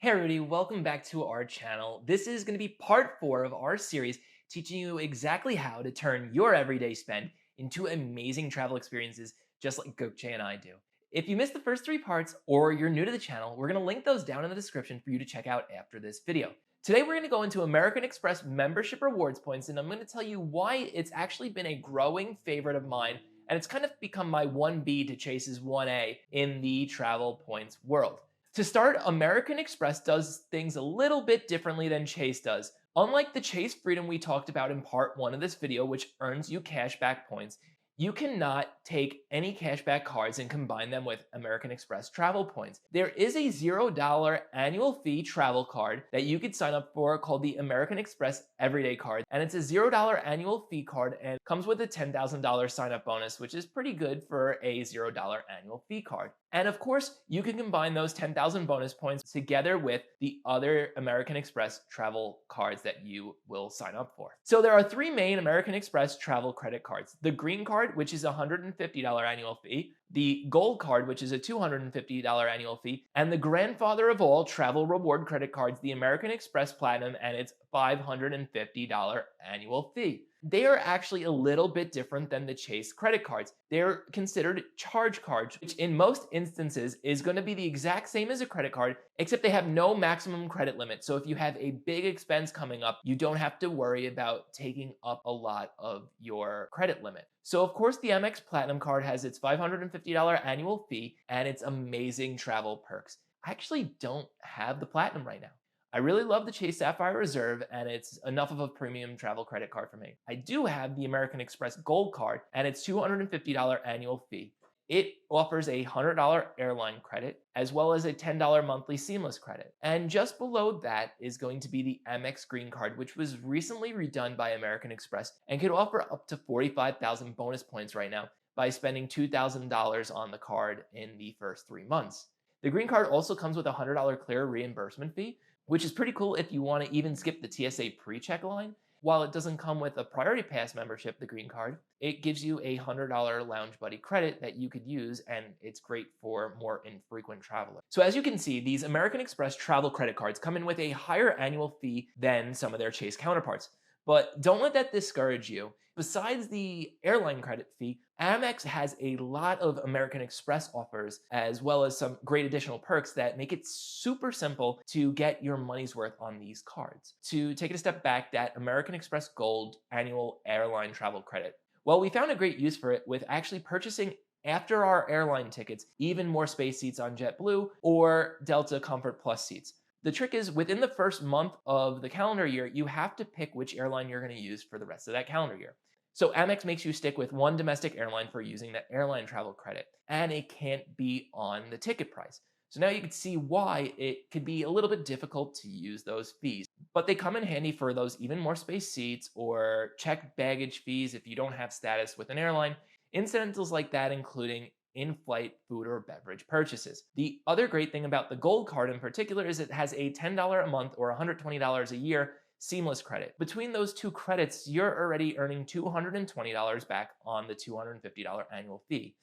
Hey everybody, welcome back to our channel. This is going to be part 4 of our series teaching you exactly how to turn your everyday spend into amazing travel experiences just like Gokche and I do. If you missed the first 3 parts or you're new to the channel, we're going to link those down in the description for you to check out after this video. Today we're going to go into American Express membership rewards points, and I'm going to tell you why it's actually been a growing favorite of mine, and it's kind of become my 1B to Chase's 1A in the travel points world. To start, American Express does things a little bit differently than Chase does. Unlike the Chase Freedom we talked about in part 1 of this video, which earns you cashback points, you cannot take any cashback cards and combine them with American Express travel points. There is a $0 annual fee travel card that you could sign up for called the American Express Everyday Card, and it's a $0 annual fee card and comes with a $10,000 sign up bonus, which is pretty good for a $0 annual fee card. And of course, you can combine those 10,000 bonus points together with the other American Express travel cards that you will sign up for. So there are 3 main American Express travel credit cards: the Green Card, which is a $150 annual fee, the Gold Card, which is a $250 annual fee, and the grandfather of all travel reward credit cards, the American Express Platinum, and its $550 annual fee. They are actually a little bit different than the Chase credit cards. They're considered charge cards, which in most instances is going to be the exact same as a credit card, except they have no maximum credit limit. So if you have a big expense coming up, you don't have to worry about taking up a lot of your credit limit. So of course, the Amex Platinum card has its $550 annual fee and its amazing travel perks. I actually don't have the Platinum right now. I really love the Chase Sapphire Reserve, and it's enough of a premium travel credit card for me. I do have the American Express Gold Card and its $250 annual fee. It offers a $100 airline credit as well as a $10 monthly seamless credit. And just below that is going to be the Amex Green Card, which was recently redone by American Express and could offer up to 45,000 bonus points right now by spending $2,000 on the card in the first 3 months. The Green Card also comes with a $100 clear reimbursement fee, which is pretty cool if you want to even skip the TSA pre-check line. While it doesn't come with a Priority Pass membership, the Green Card, it gives you a $100 Lounge Buddy credit that you could use, and it's great for more infrequent travelers. So as you can see, these American Express travel credit cards come in with a higher annual fee than some of their Chase counterparts. But don't let that discourage you. Besides the airline credit fee, Amex has a lot of American Express offers, as well as some great additional perks that make it super simple to get your money's worth on these cards. To take it a step back, that American Express Gold annual airline travel credit. Well, we found a great use for it with actually purchasing after our airline tickets even more space seats on JetBlue or Delta Comfort Plus seats. The trick is, within the first month of the calendar year, you have to pick which airline you're going to use for the rest of that calendar year. So Amex makes you stick with one domestic airline for using that airline travel credit, and it can't be on the ticket price. So now you can see why it could be a little bit difficult to use those fees, but they come in handy for those even more space seats or checked baggage fees if you don't have status with an airline, incidentals like that, including in-flight food or beverage purchases. The other great thing about the Gold Card in particular is it has a $10 a month or $120 a year seamless credit. Between those 2 credits, you're already earning $220 back on the $250 annual fee.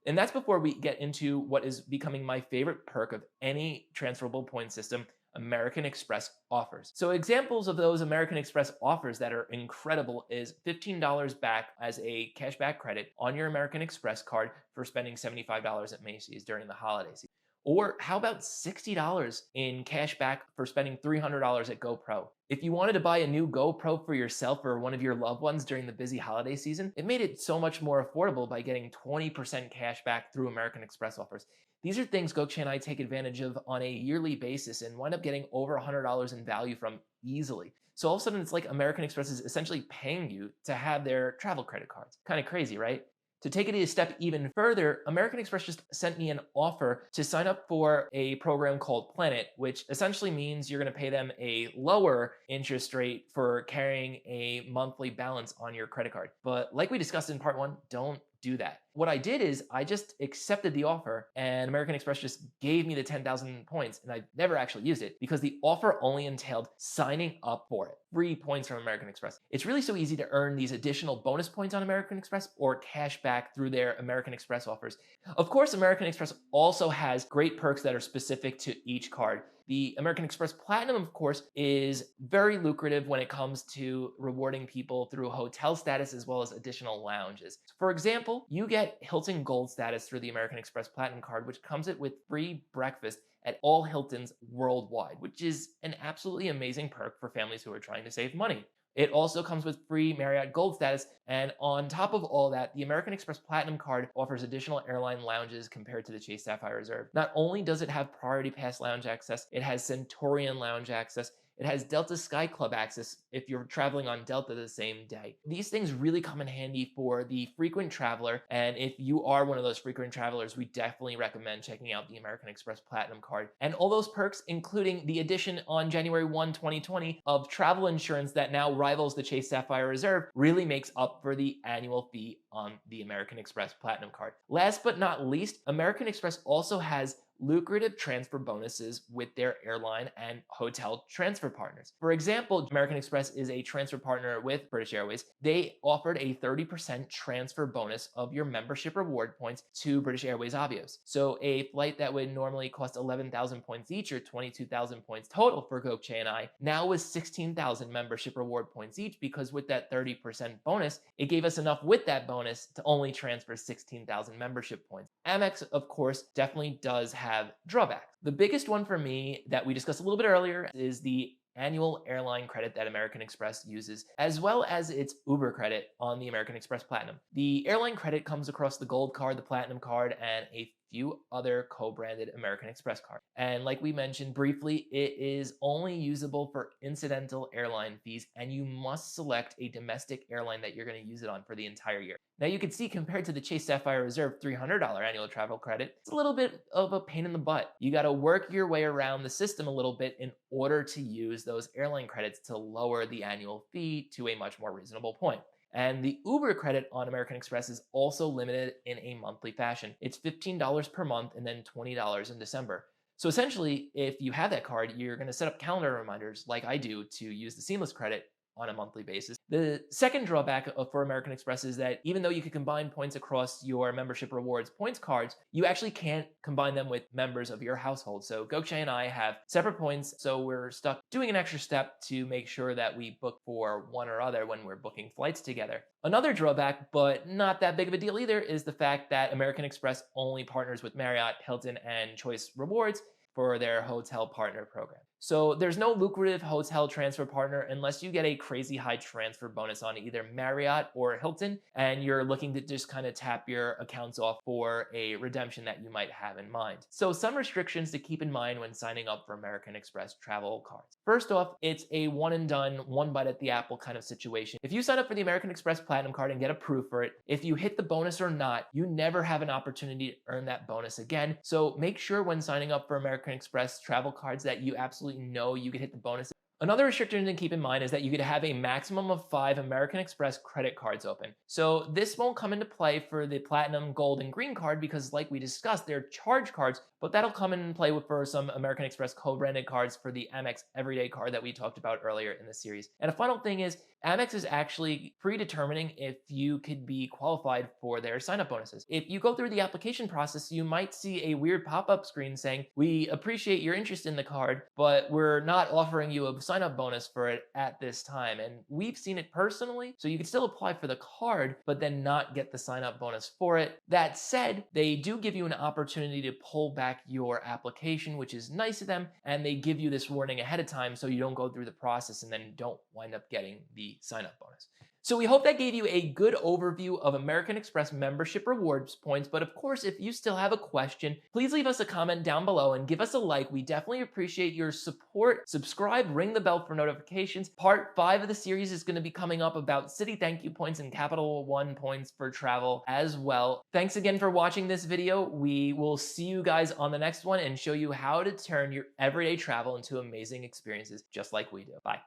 And that's before we get into what is becoming my favorite perk of any transferable point system American Express offers. So examples of those American Express offers that are incredible is $15 back as a cashback credit on your American Express card for spending $75 at Macy's during the holiday season. Or how about $60 in cash back for spending $300 at GoPro? If you wanted to buy a new GoPro for yourself or one of your loved ones during the busy holiday season, it made it so much more affordable by getting 20% cash back through American Express offers. These are things Gokche and I take advantage of on a yearly basis and wind up getting over $100 in value from easily. So all of a sudden, it's like American Express is essentially paying you to have their travel credit cards. Kind of crazy, right? To take it a step even further, American Express just sent me an offer to sign up for a program called Planet, which essentially means you're going to pay them a lower interest rate for carrying a monthly balance on your credit card. But like we discussed in part 1, don't do that. what I did is I just accepted the offer, and American Express just gave me the 10,000 points, and I never actually used it because the offer only entailed signing up for it. Free points from American Express. It's really so easy to earn these additional bonus points on American Express or cash back through their American Express offers. Of course, American Express also has great perks that are specific to each card. The American Express Platinum, of course, is very lucrative when it comes to rewarding people through hotel status as well as additional lounges. For example, you get Hilton Gold status through the American Express Platinum card, which comes with free breakfast at all Hiltons worldwide, which is an absolutely amazing perk for families who are trying to save money. It also comes with free Marriott Gold status, and on top of all that, the American Express Platinum card offers additional airline lounges compared to the Chase Sapphire Reserve. Not only does it have Priority Pass lounge access, it has Centurion lounge access, it has Delta Sky Club access if you're traveling on Delta the same day. These things really come in handy for the frequent traveler, and if you are one of those frequent travelers, we definitely recommend checking out the American Express Platinum card. And all those perks, including the addition on January 1, 2020 of travel insurance that now rivals the Chase Sapphire Reserve, really makes up for the annual fee on the American Express Platinum card. Last but not least, American Express also has lucrative transfer bonuses with their airline and hotel transfer partners. For example, American Express is a transfer partner with British Airways. They offered a 30% transfer bonus of your membership reward points to British Airways Avios. So a flight that would normally cost 11,000 points each or 22,000 points total for Gokche and I now was 16,000 membership reward points each, because with that 30% bonus, it gave us enough with that bonus to only transfer 16,000 membership points. Amex, of course, definitely does have drawbacks. The biggest one for me that we discussed a little bit earlier is the annual airline credit that American Express uses, as well as its Uber credit on the American Express Platinum. The airline credit comes across the Gold card, the Platinum card, and a few other co-branded American Express cards. And like we mentioned briefly, it is only usable for incidental airline fees, and you must select a domestic airline that you're going to use it on for the entire year. Now you can see, compared to the Chase Sapphire Reserve $300 annual travel credit, it's a little bit of a pain in the butt. You got to work your way around the system a little bit in order to use those airline credits to lower the annual fee to a much more reasonable point. And the Uber credit on American Express is also limited in a monthly fashion. It's $15 per month and then $20 in December. So essentially, if you have that card, you're going to set up calendar reminders like I do to use the Seamless credit on a monthly basis. The second drawback for American Express is that even though you can combine points across your membership rewards points cards, you actually can't combine them with members of your household. So Gokche and I have separate points, so we're stuck doing an extra step to make sure that we book for one or other when we're booking flights together. Another drawback, but not that big of a deal either, is the fact that American Express only partners with Marriott, Hilton, and Choice Rewards for their hotel partner program. So there's no lucrative hotel transfer partner unless you get a crazy high transfer bonus on either Marriott or Hilton, and you're looking to just kind of tap your accounts off for a redemption that you might have in mind. So some restrictions to keep in mind when signing up for American Express travel cards. First off, it's a one and done, one bite at the apple kind of situation. If you sign up for the American Express Platinum card and get approved for it, if you hit the bonus or not, you never have an opportunity to earn that bonus again. So make sure when signing up for American Express travel cards that you absolutely know you could hit the bonus. Another restriction to keep in mind is that you could have a maximum of 5 American Express credit cards open. So this won't come into play for the Platinum, Gold, and Green card because, like we discussed, they're charge cards, but that'll come in play for some American Express co-branded cards for the Amex Everyday card that we talked about earlier in the series. And a final thing is, Amex is actually predetermining if you could be qualified for their sign-up bonuses. If you go through the application process, you might see a weird pop-up screen saying, "We appreciate your interest in the card, but we're not offering you a sign-up bonus for it at this time." And we've seen it personally, so you can still apply for the card, but then not get the sign-up bonus for it. That said, they do give you an opportunity to pull back your application, which is nice of them, and they give you this warning ahead of time so you don't go through the process and then don't wind up getting the sign-up bonus. So we hope that gave you a good overview of American Express membership rewards points, but of course, if you still have a question, please leave us a comment down below and give us a like. We definitely appreciate your support. Subscribe, ring the bell for notifications. Part 5 of the series is going to be coming up about City Thank You points and Capital One points for travel as well. Thanks again for watching this video. We will see you guys on the next one and show you how to turn your everyday travel into amazing experiences just like we do. Bye.